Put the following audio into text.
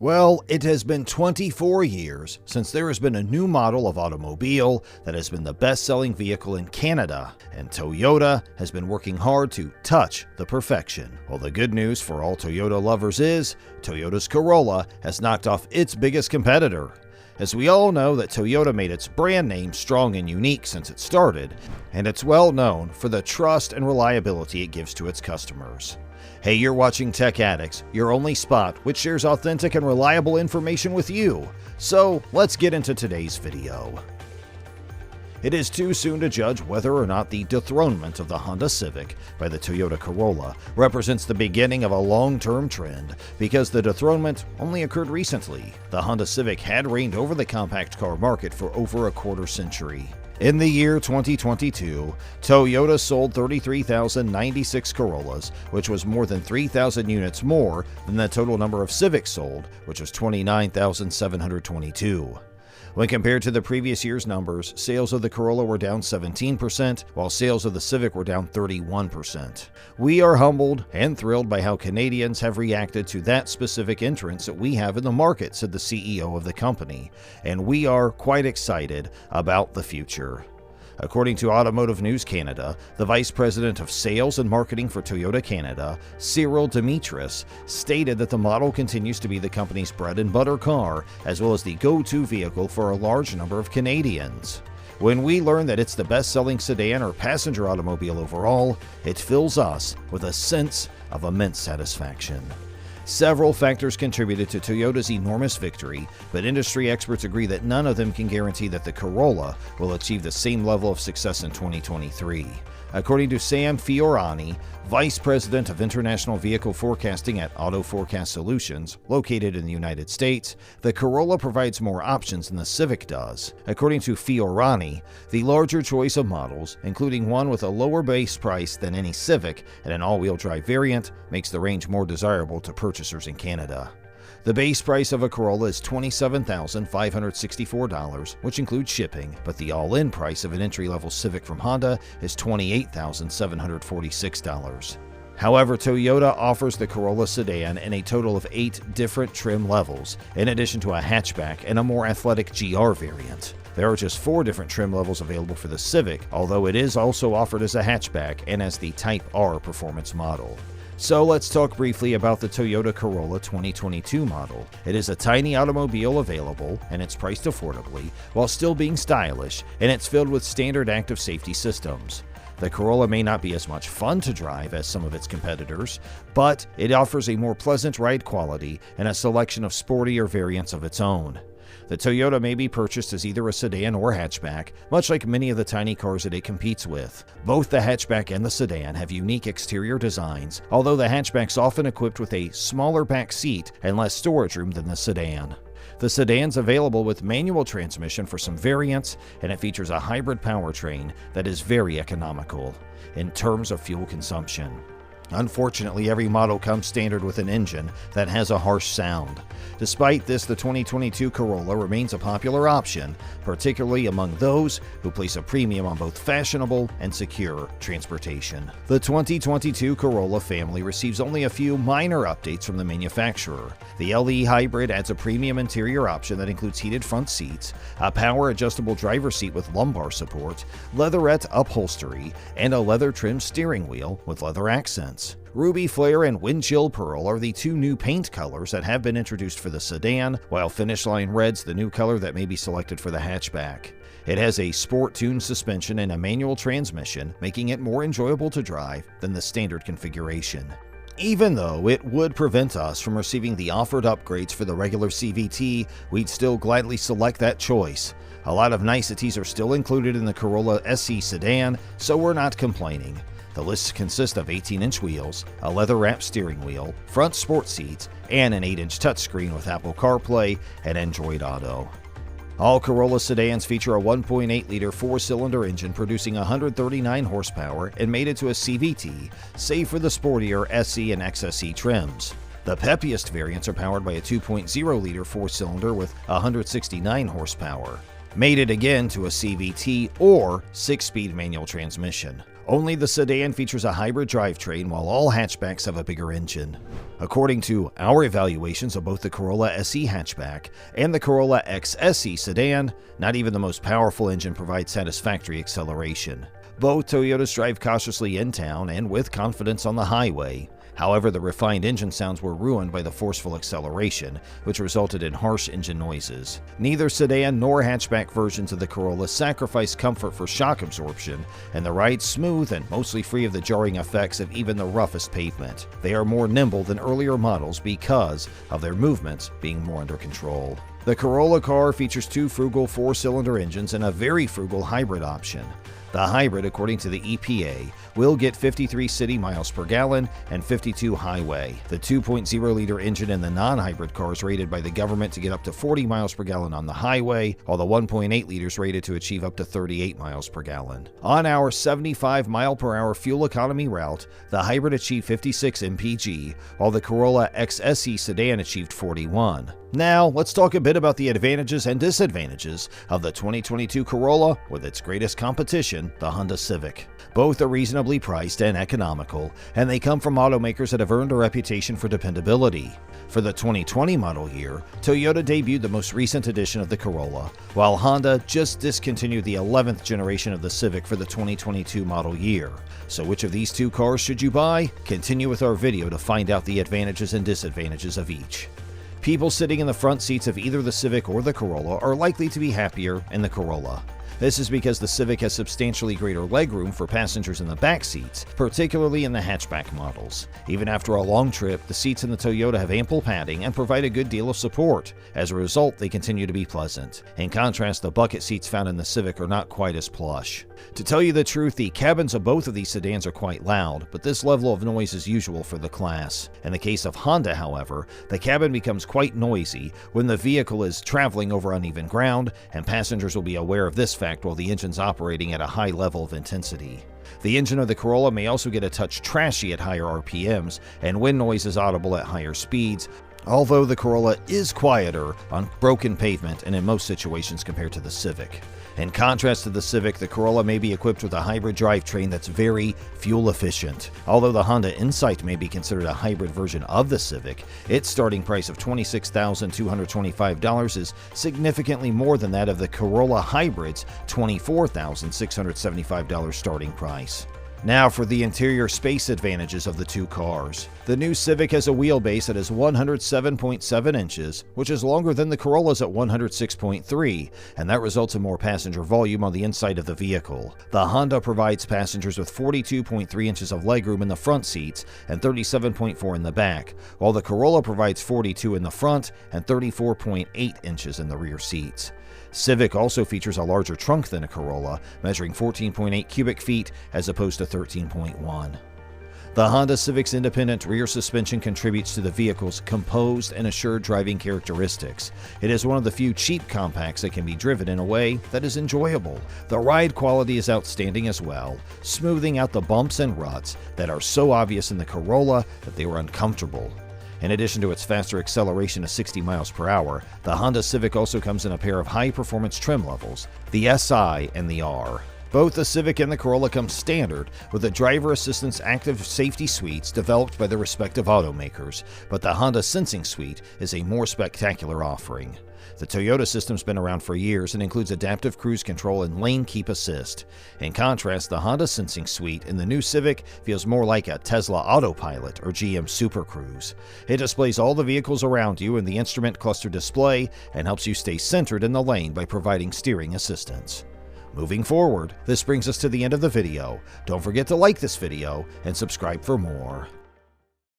Well, it has been 24 years since there has been a new model of automobile that has been the best-selling vehicle in Canada, and Toyota has been working hard to touch the perfection. Well, the good news for all Toyota lovers is Toyota's Corolla has knocked off its biggest competitor. As we all know that Toyota made its brand name strong and unique since it started, and it's well known for the trust and reliability it gives to its customers. Hey, you're watching Tech Addicts, your only spot which shares authentic and reliable information with you. So let's get into today's video. It is too soon to judge whether or not the dethronement of the Honda Civic by the Toyota Corolla represents the beginning of a long-term trend, because the dethronement only occurred recently. The Honda Civic had reigned over the compact car market for over a quarter century. In the year 2022, Toyota sold 33,096 Corollas, which was more than 3,000 units more than the total number of Civics sold, which was 29,722. When compared to the previous year's numbers, sales of the Corolla were down 17%, while sales of the Civic were down 31%. We are humbled and thrilled by how Canadians have reacted to that specific entrance that we have in the market, said the CEO of the company, and we are quite excited about the future. According to Automotive News Canada, the Vice President of Sales and Marketing for Toyota Canada, Cyril Demetris, stated that the model continues to be the company's bread and butter car, as well as the go-to vehicle for a large number of Canadians. When we learn that it's the best-selling sedan or passenger automobile overall, it fills us with a sense of immense satisfaction. Several factors contributed to Toyota's enormous victory, but industry experts agree that none of them can guarantee that the Corolla will achieve the same level of success in 2023. According to Sam Fiorani, Vice President of International Vehicle Forecasting at Auto Forecast Solutions, located in the United States, the Corolla provides more options than the Civic does. According to Fiorani, the larger choice of models, including one with a lower base price than any Civic and an all-wheel drive variant, makes the range more desirable to purchasers in Canada. The base price of a Corolla is $27,564, which includes shipping, but the all-in price of an entry-level Civic from Honda is $28,746. However, Toyota offers the Corolla sedan in a total of 8 different trim levels, in addition to a hatchback and a more athletic GR variant. There are just 4 different trim levels available for the Civic, although it is also offered as a hatchback and as the Type R performance model. So let's talk briefly about the Toyota Corolla 2022 model. It is a tiny automobile available, and it's priced affordably, while still being stylish, and it's filled with standard active safety systems. The Corolla may not be as much fun to drive as some of its competitors, but it offers a more pleasant ride quality and a selection of sportier variants of its own. The Toyota may be purchased as either a sedan or hatchback, much like many of the tiny cars that it competes with. Both the hatchback and the sedan have unique exterior designs, although the hatchback's often equipped with a smaller back seat and less storage room than the sedan. The sedan's available with manual transmission for some variants, and it features a hybrid powertrain that is very economical in terms of fuel consumption. Unfortunately, every model comes standard with an engine that has a harsh sound. Despite this, the 2022 Corolla remains a popular option, particularly among those who place a premium on both fashionable and secure transportation. The 2022 Corolla family receives only a few minor updates from the manufacturer. The LE Hybrid adds a premium interior option that includes heated front seats, a power-adjustable driver's seat with lumbar support, leatherette upholstery, and a leather-trimmed steering wheel with leather accents. Ruby Flare and Windchill Pearl are the 2 new paint colors that have been introduced for the sedan, while Finish Line Red's the new color that may be selected for the hatchback. It has a sport-tuned suspension and a manual transmission, making it more enjoyable to drive than the standard configuration. Even though it would prevent us from receiving the offered upgrades for the regular CVT, we'd still gladly select that choice. A lot of niceties are still included in the Corolla SE sedan, so we're not complaining. The list consists of 18-inch wheels, a leather-wrapped steering wheel, front sports seats, and an 8-inch touchscreen with Apple CarPlay and Android Auto. All Corolla sedans feature a 1.8-liter 4-cylinder engine producing 139 horsepower and mated to a CVT, save for the sportier SE and XSE trims. The peppiest variants are powered by a 2.0-liter 4-cylinder with 169 horsepower, mated again to a CVT or 6-speed manual transmission. Only the sedan features a hybrid drivetrain, while all hatchbacks have a bigger engine. According to our evaluations of both the Corolla SE hatchback and the Corolla X SE sedan, not even the most powerful engine provides satisfactory acceleration. Both Toyotas drive cautiously in town and with confidence on the highway. However, the refined engine sounds were ruined by the forceful acceleration, which resulted in harsh engine noises. Neither sedan nor hatchback versions of the Corolla sacrifice comfort for shock absorption, and the ride's smooth and mostly free of the jarring effects of even the roughest pavement. They are more nimble than earlier models because of their movements being more under control. The Corolla car features two frugal four-cylinder engines and a very frugal hybrid option. The hybrid, according to the EPA, will get 53 city miles per gallon and 52 highway. The 2.0-liter engine in the non-hybrid car is rated by the government to get up to 40 miles per gallon on the highway, while the 1.8 liters rated to achieve up to 38 miles per gallon. On our 75-mile-per-hour fuel economy route, the hybrid achieved 56 mpg, while the Corolla X SE sedan achieved 41. Now, let's talk a bit about the advantages and disadvantages of the 2022 Corolla with its greatest competition, the Honda Civic. Both are reasonably priced and economical, and they come from automakers that have earned a reputation for dependability. For the 2020 model year, Toyota debuted the most recent edition of the Corolla, while Honda just discontinued the 11th generation of the Civic for the 2022 model year. So which of these two cars should you buy? Continue with our video to find out the advantages and disadvantages of each. People sitting in the front seats of either the Civic or the Corolla are likely to be happier in the Corolla. This is because the Civic has substantially greater legroom for passengers in the back seats, particularly in the hatchback models. Even after a long trip, the seats in the Toyota have ample padding and provide a good deal of support. As a result, they continue to be pleasant. In contrast, the bucket seats found in the Civic are not quite as plush. To tell you the truth, the cabins of both of these sedans are quite loud, but this level of noise is usual for the class. In the case of Honda, however, the cabin becomes quite noisy when the vehicle is traveling over uneven ground, and passengers will be aware of this fact while the engine's operating at a high level of intensity. The engine of the Corolla may also get a touch trashy at higher RPMs, and wind noise is audible at higher speeds, although the Corolla is quieter on broken pavement and in most situations compared to the Civic. In contrast to the Civic, the Corolla may be equipped with a hybrid drivetrain that's very fuel efficient. Although the Honda Insight may be considered a hybrid version of the Civic, its starting price of $26,225 is significantly more than that of the Corolla Hybrid's $24,675 starting price. Now for the interior space advantages of the two cars. The new Civic has a wheelbase that is 107.7 inches, which is longer than the Corolla's at 106.3, and that results in more passenger volume on the inside of the vehicle. The Honda provides passengers with 42.3 inches of legroom in the front seats and 37.4 in the back, while the Corolla provides 42 in the front and 34.8 inches in the rear seats. Civic also features a larger trunk than a Corolla, measuring 14.8 cubic feet as opposed to 13.1. The Honda Civic's independent rear suspension contributes to the vehicle's composed and assured driving characteristics. It is one of the few cheap compacts that can be driven in a way that is enjoyable. The ride quality is outstanding as well, smoothing out the bumps and ruts that are so obvious in the Corolla that they were uncomfortable. In addition to its faster acceleration of 60 miles per hour, the Honda Civic also comes in a pair of high-performance trim levels, the SI and the R. Both the Civic and the Corolla come standard with the driver assistance active safety suites developed by the respective automakers, but the Honda Sensing Suite is a more spectacular offering. The Toyota system's been around for years and includes adaptive cruise control and lane keep assist. In contrast, the Honda Sensing Suite in the new Civic feels more like a Tesla Autopilot or GM Super Cruise. It displays all the vehicles around you in the instrument cluster display and helps you stay centered in the lane by providing steering assistance. Moving forward, this brings us to the end of the video. Don't forget to like this video and subscribe for more.